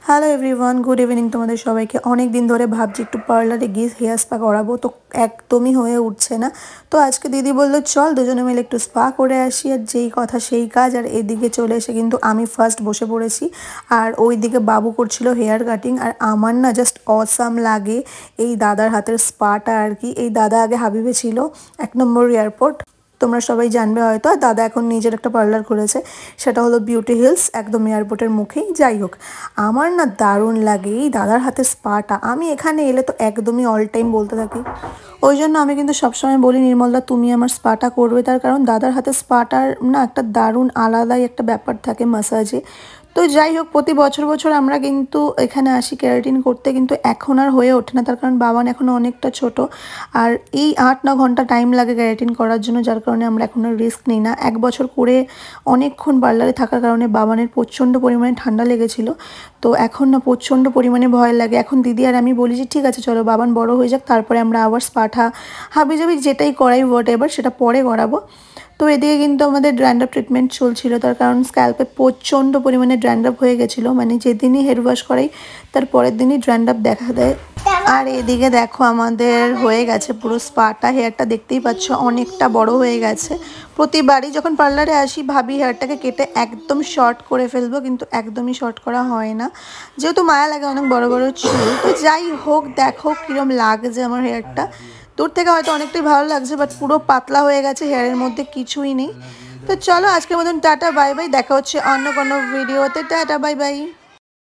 Hello everyone, good evening তোমাদের সবাইকে। অনেক দিন ধরে ভাবছি একটু পার্লারে গিয়ে হেয়ার স্পা করাবো, তো একদমই হয়ে উঠছে না। তো আজকে দিদি বললো চল দুজনে মিলে একটু স্পা করে আসি, আর যেই কথা সেই কাজ। আর এদিকে চলে এসে কিন্তু আমি ফার্স্ট বসে পড়েছি, আর ওইদিকে বাবু করছিল হেয়ার কাটিং। আর আমার না জাস্ট অসাম লাগে এই দাদার হাতের স্পাটা আর কি। এই দাদা আগে হাবিবে ছিল 1 নম্বর এয়ারপোর্ট, তোমরা সবাই জানবে হয়তো। আর দাদা এখন নিজের একটা পার্লার খুলেছে, সেটা হলো বিউটি হিলস, একদম এয়ারপোর্টের মুখেই। যাই হোক, আমার না দারুণ লাগে এই দাদার হাতের স্পাটা। আমি এখানে এলে তো একদমই অল টাইম বলতে থাকি। ওই জন্য আমি কিন্তু সবসময় বলি নির্মলদা তুমি আমার স্পাটা করবে, তার কারণ দাদার হাতের স্পাটার না একটা দারুণ আলাদাই একটা ব্যাপার থাকে মাসাজে। তো যাই হোক, প্রতি বছর বছর আমরা কিন্তু এখানে আসি ক্যারাটিন করতে, কিন্তু এখন আর হয়ে ওঠে না, তার কারণ বাবান এখনও অনেকটা ছোট। আর এই 8-9 ঘন্টা টাইম লাগে ক্যারাটিন করার জন্য, যার কারণে আমরা এখন আর রিস্ক নিই না। 1 বছর করে অনেকক্ষণ পার্লারে থাকার কারণে বাবানের প্রচণ্ড পরিমাণে ঠান্ডা লেগেছিল, তো এখন না প্রচণ্ড পরিমাণে ভয় লাগে। এখন দিদি আর আমি বলি যে ঠিক আছে চলো বাবান বড় হয়ে যাক, তারপরে আমরা আবার স্পাটা হাবিজাবি যেটাই করাই হোয়াট এভার সেটা পরে করাবো। তো এদিকে কিন্তু আমাদের ড্র্যান্ড্রাফ ট্রিটমেন্ট চলছিল, তার কারণ স্ক্যাল্পে প্রচণ্ড পরিমাণে ড্র্যান্ড্রাফ হয়ে গেছিলো। মানে যেদিনই হেয়ার ওয়াশ করাই তার পরের দিনই ড্র্যান্ড্রাফ দেখা দেয়। আর এদিকে দেখো আমাদের হয়ে গেছে পুরো স্পাটা। হেয়ারটা দেখতেই পাচ্ছ অনেকটা বড় হয়ে গেছে। প্রতিবারই যখন পার্লারে আসি ভাবি হেয়ারটাকে কেটে একদম শর্ট করে ফেলবো, কিন্তু একদমই শর্ট করা হয় না, যেহেতু মায়া লাগে অনেক বড় বড় চুল। তো যাই হোক, দেখো কীরকম লাগছে আমার হেয়ারটা। দূর থেকে হয়তো অনেকটাই ভালো লাগছে, বাট পুরো পাতলা হয়ে গেছে, হেয়ারের মধ্যে কিছুই নেই। তো চলো আজকের মতন টাটা বাই বাই, দেখা হচ্ছে অন্য কোনো ভিডিওতে। Tata bye bye.